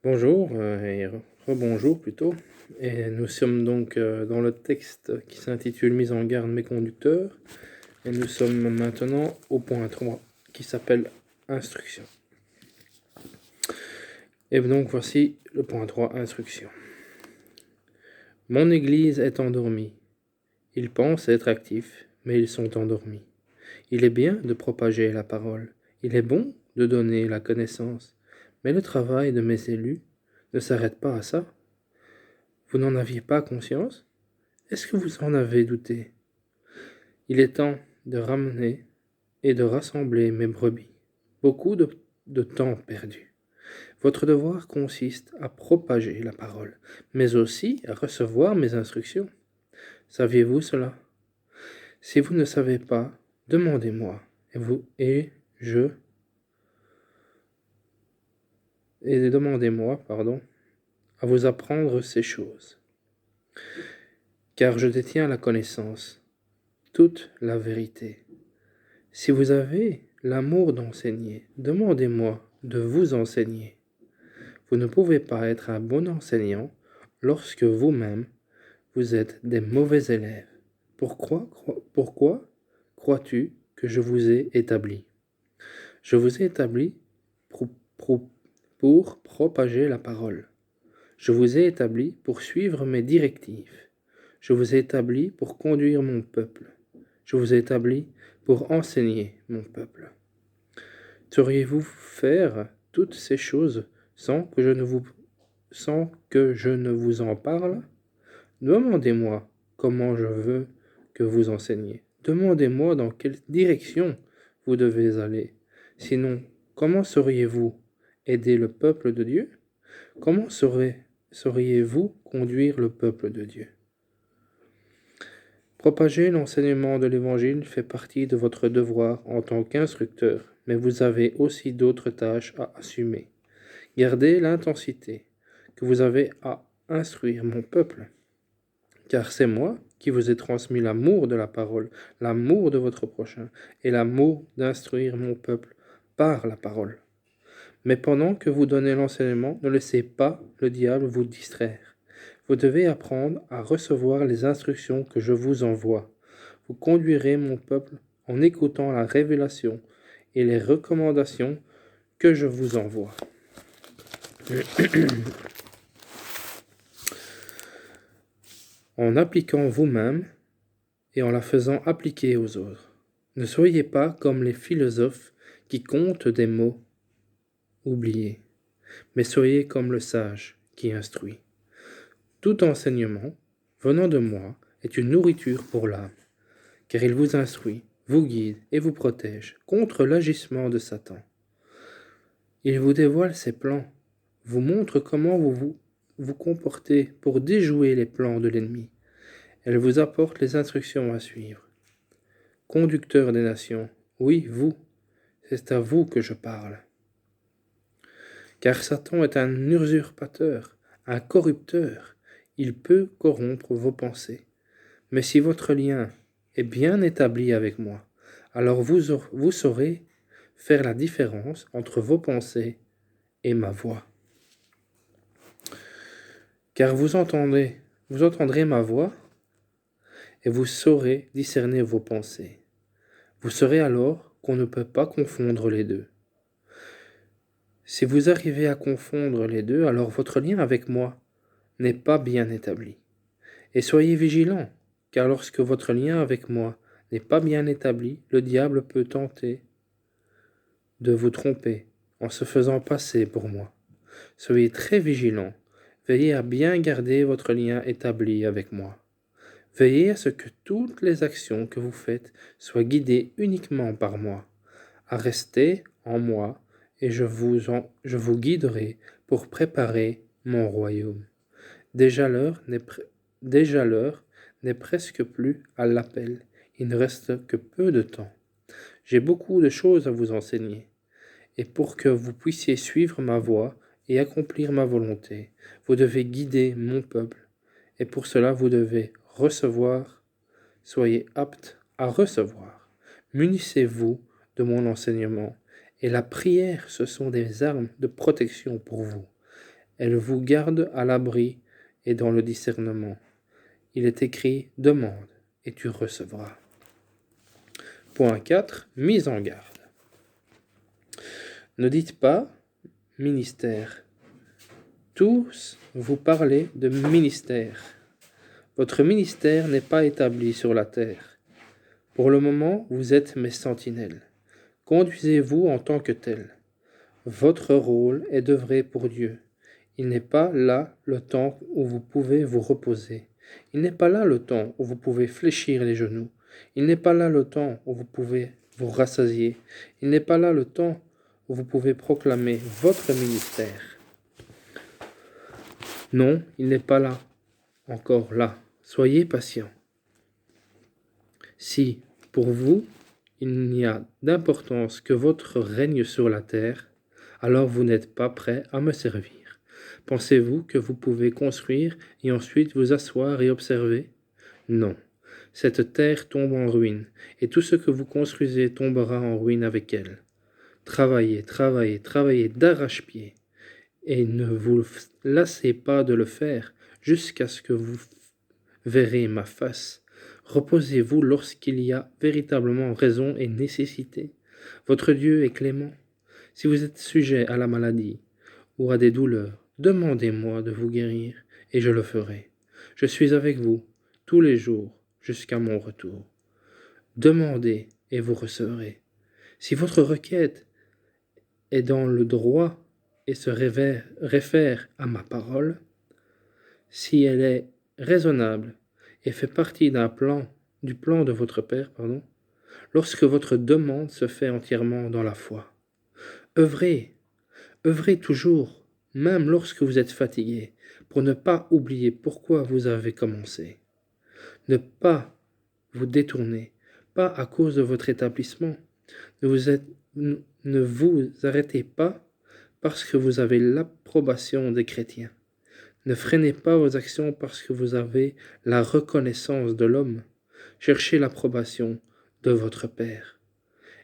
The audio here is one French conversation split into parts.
Bonjour et rebonjour plutôt. Et nous sommes donc dans le texte qui s'intitule Mise en garde mes conducteurs. Et nous sommes maintenant au point 3 qui s'appelle Instruction. Et donc voici le point 3, Instruction. Mon Église est endormie. Ils pensent être actifs, mais ils sont endormis. Il est bien de propager la parole. Il est bon de donner la connaissance. Mais le travail de mes élus ne s'arrête pas à ça. Vous n'en aviez pas conscience? Est-ce que vous en avez douté? Il est temps de ramener et de rassembler mes brebis. Beaucoup de temps perdu. Votre devoir consiste à propager la parole, mais aussi à recevoir mes instructions. Saviez-vous cela? Si vous ne savez pas, demandez-moi, et demandez-moi, à vous apprendre ces choses. Car je détiens la connaissance, toute la vérité. Si vous avez l'amour d'enseigner, demandez-moi de vous enseigner. Vous ne pouvez pas être un bon enseignant lorsque vous-même vous êtes des mauvais élèves. Pourquoi crois-tu que je vous ai établi? Je vous ai établi pour propager la parole. Je vous ai établi pour suivre mes directives. Je vous ai établi pour conduire mon peuple. Je vous ai établi pour enseigner mon peuple. Sauriez-vous faire toutes ces choses sans que je ne vous en parle? Demandez-moi comment je veux que vous enseigniez. Demandez-moi dans quelle direction vous devez aller. Sinon, comment sauriez-vous aider le peuple de Dieu? Comment sauriez-vous conduire le peuple de Dieu? Propager l'enseignement de l'Évangile fait partie de votre devoir en tant qu'instructeur, mais vous avez aussi d'autres tâches à assumer. Gardez l'intensité que vous avez à instruire mon peuple, car c'est moi qui vous ai transmis l'amour de la parole, l'amour de votre prochain et l'amour d'instruire mon peuple par la parole. Mais pendant que vous donnez l'enseignement, ne laissez pas le diable vous distraire. Vous devez apprendre à recevoir les instructions que je vous envoie. Vous conduirez mon peuple en écoutant la révélation et les recommandations que je vous envoie. En appliquant vous-même et en la faisant appliquer aux autres. Ne soyez pas comme les philosophes qui comptent des mots oubliés, mais soyez comme le sage qui instruit. Tout enseignement venant de moi est une nourriture pour l'âme, car il vous instruit, vous guide et vous protège contre l'agissement de Satan. Il vous dévoile ses plans, vous montre comment vous comporter pour déjouer les plans de l'ennemi. Elle vous apporte les instructions à suivre. Conducteur des nations, oui, vous, c'est à vous que je parle. Car Satan est un usurpateur, un corrupteur. Il peut corrompre vos pensées. Mais si votre lien est bien établi avec moi, alors vous saurez faire la différence entre vos pensées et ma voix. Car vous entendrez ma voix et vous saurez discerner vos pensées. Vous saurez alors qu'on ne peut pas confondre les deux. Si vous arrivez à confondre les deux, alors votre lien avec moi n'est pas bien établi. Et soyez vigilants, car lorsque votre lien avec moi n'est pas bien établi, le diable peut tenter de vous tromper en se faisant passer pour moi. Soyez très vigilants, veillez à bien garder votre lien établi avec moi. Veillez à ce que toutes les actions que vous faites soient guidées uniquement par moi, à rester en moi, et je vous guiderai pour préparer mon royaume. Déjà l'heure n'est presque plus à l'appel. Il ne reste que peu de temps. J'ai beaucoup de choses à vous enseigner. Et pour que vous puissiez suivre ma voie et accomplir ma volonté, vous devez guider mon peuple. Et pour cela, vous devez recevoir. Soyez aptes à recevoir. Munissez-vous de mon enseignement. Et la prière, ce sont des armes de protection pour vous. Elle vous garde à l'abri et dans le discernement. Il est écrit, demande et tu recevras. Point 4. Mise en garde. Ne dites pas ministère. Tous vous parlez de ministère. Votre ministère n'est pas établi sur la terre. Pour le moment, vous êtes mes sentinelles. Conduisez-vous en tant que tels. Votre rôle est d'œuvrer pour Dieu. Il n'est pas là le temps où vous pouvez vous reposer. Il n'est pas là le temps où vous pouvez fléchir les genoux. Il n'est pas là le temps où vous pouvez vous rassasier. Il n'est pas là le temps où vous pouvez proclamer votre ministère. Non, il n'est pas là, encore là. Soyez patient. Si, pour vous, il n'y a d'importance que votre règne sur la terre, alors vous n'êtes pas prêt à me servir. Pensez-vous que vous pouvez construire et ensuite vous asseoir et observer? Non. Cette terre tombe en ruine, et tout ce que vous construisez tombera en ruine avec elle. Travaillez, travaillez, travaillez d'arrache-pied, et ne vous lassez pas de le faire jusqu'à ce que vous verrez ma face. Reposez-vous lorsqu'il y a véritablement raison et nécessité. Votre Dieu est clément. Si vous êtes sujet à la maladie ou à des douleurs, demandez-moi de vous guérir, et je le ferai. Je suis avec vous tous les jours jusqu'à mon retour. Demandez et vous recevrez. Si votre requête est dans le droit et se réfère à ma parole, si elle est raisonnable et fait partie du plan de votre Père, lorsque votre demande se fait entièrement dans la foi. Œuvrez toujours, même lorsque vous êtes fatigué, pour ne pas oublier pourquoi vous avez commencé. Ne pas vous détourner, pas à cause de votre établissement. Ne vous arrêtez pas parce que vous avez l'approbation des chrétiens. Ne freinez pas vos actions parce que vous avez la reconnaissance de l'homme. Cherchez l'approbation de votre Père.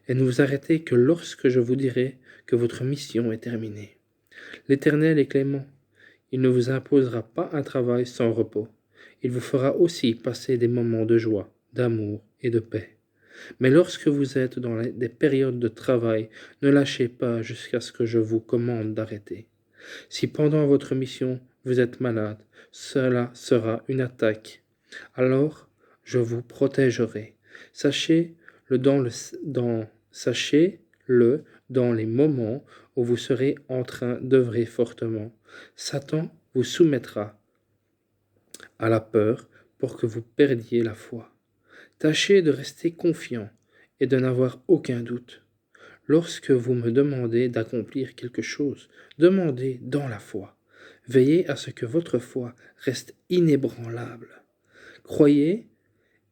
Et ne vous arrêtez que lorsque je vous dirai que votre mission est terminée. L'Éternel est clément. Il ne vous imposera pas un travail sans repos. Il vous fera aussi passer des moments de joie, d'amour et de paix. Mais lorsque vous êtes dans des périodes de travail, ne lâchez pas jusqu'à ce que je vous commande d'arrêter. Si pendant votre mission vous êtes malade, cela sera une attaque. Alors je vous protégerai. Sachez-le dans les moments où vous serez en train d'œuvrer fortement. Satan vous soumettra à la peur pour que vous perdiez la foi. Tâchez de rester confiant et de n'avoir aucun doute. Lorsque vous me demandez d'accomplir quelque chose, demandez dans la foi. Veillez à ce que votre foi reste inébranlable. Croyez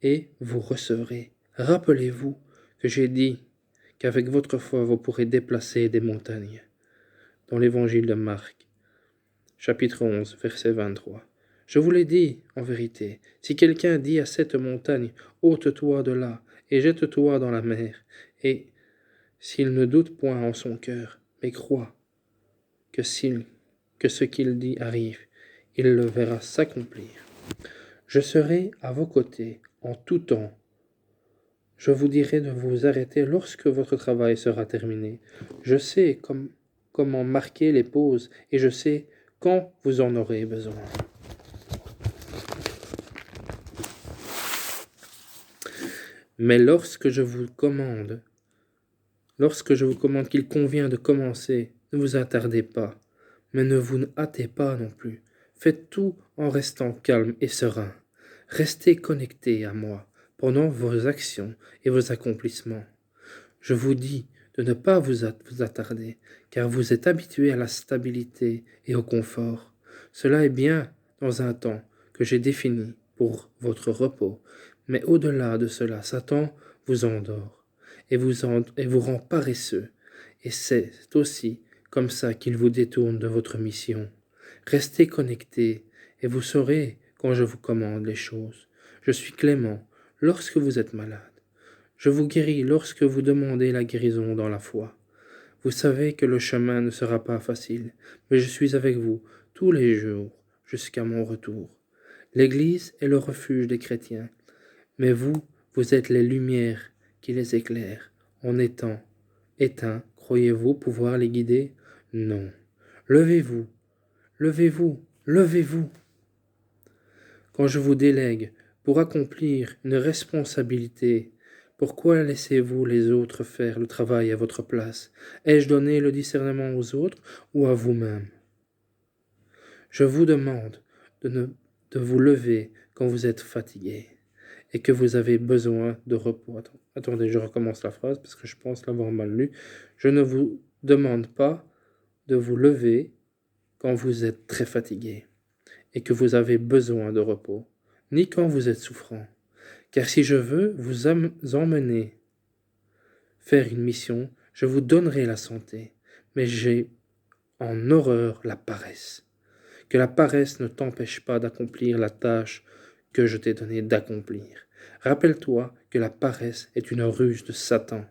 et vous recevrez. Rappelez-vous que j'ai dit qu'avec votre foi vous pourrez déplacer des montagnes. Dans l'évangile de Marc, chapitre 11, verset 23. Je vous l'ai dit, en vérité, si quelqu'un dit à cette montagne, ôte-toi de là, et jette-toi dans la mer, et s'il ne doute point en son cœur, mais croit que ce qu'il dit arrive, il le verra s'accomplir. Je serai à vos côtés en tout temps. Je vous dirai de vous arrêter lorsque votre travail sera terminé. Je sais comment marquer les pauses, et je sais quand vous en aurez besoin. Mais lorsque je vous commande qu'il convient de commencer, ne vous attardez pas, mais ne vous hâtez pas non plus. Faites tout en restant calme et serein. Restez connectés à moi pendant vos actions et vos accomplissements. Je vous dis de ne pas vous attarder, car vous êtes habitués à la stabilité et au confort. Cela est bien dans un temps que j'ai défini pour votre repos, mais au-delà de cela, Satan vous endort et vous rend paresseux, et c'est aussi comme ça qu'il vous détourne de votre mission. Restez connectés, et vous saurez quand je vous commande les choses. Je suis clément lorsque vous êtes malade. Je vous guéris lorsque vous demandez la guérison dans la foi. Vous savez que le chemin ne sera pas facile, mais je suis avec vous tous les jours jusqu'à mon retour. L'Église est le refuge des chrétiens, mais vous, vous êtes les lumières qui les éclairent. En étant éteints, croyez-vous pouvoir les guider? Non. Levez-vous, levez-vous, levez-vous. Quand je vous délègue pour accomplir une responsabilité, pourquoi laissez-vous les autres faire le travail à votre place? Ai-je donné le discernement aux autres ou à vous-même? Je vous demande de vous lever quand vous êtes fatigué et que vous avez besoin de repos. Attendez, je recommence la phrase parce que je pense l'avoir mal lu. Je ne vous demande pas de vous lever quand vous êtes très fatigué et que vous avez besoin de repos, ni quand vous êtes souffrant. Car si je veux vous emmener faire une mission, je vous donnerai la santé, mais j'ai en horreur la paresse. Que la paresse ne t'empêche pas d'accomplir la tâche que je t'ai donné d'accomplir. Rappelle-toi que la paresse est une ruse de Satan.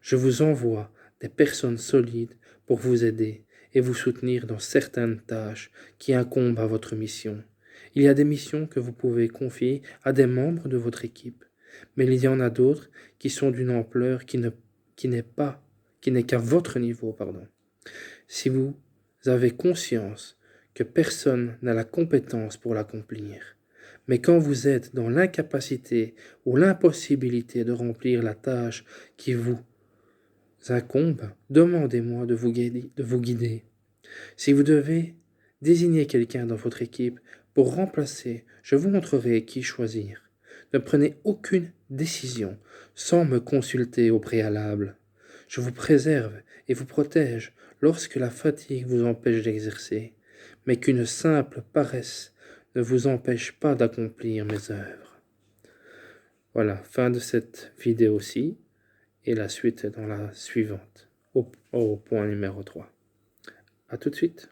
Je vous envoie des personnes solides pour vous aider et vous soutenir dans certaines tâches qui incombent à votre mission. Il y a des missions que vous pouvez confier à des membres de votre équipe, mais il y en a d'autres qui sont d'une ampleur qui n'est qu'à votre niveau, pardon. Si vous avez conscience que personne n'a la compétence pour l'accomplir, mais quand vous êtes dans l'incapacité ou l'impossibilité de remplir la tâche qui vous incombe, demandez-moi de vous guider. Si vous devez désigner quelqu'un dans votre équipe pour remplacer, je vous montrerai qui choisir. Ne prenez aucune décision sans me consulter au préalable. Je vous préserve et vous protège lorsque la fatigue vous empêche d'exercer, mais qu'une simple paresse ne vous empêche pas d'accomplir mes œuvres. Voilà, fin de cette vidéo-ci, et la suite est dans la suivante, au point numéro 3. À tout de suite.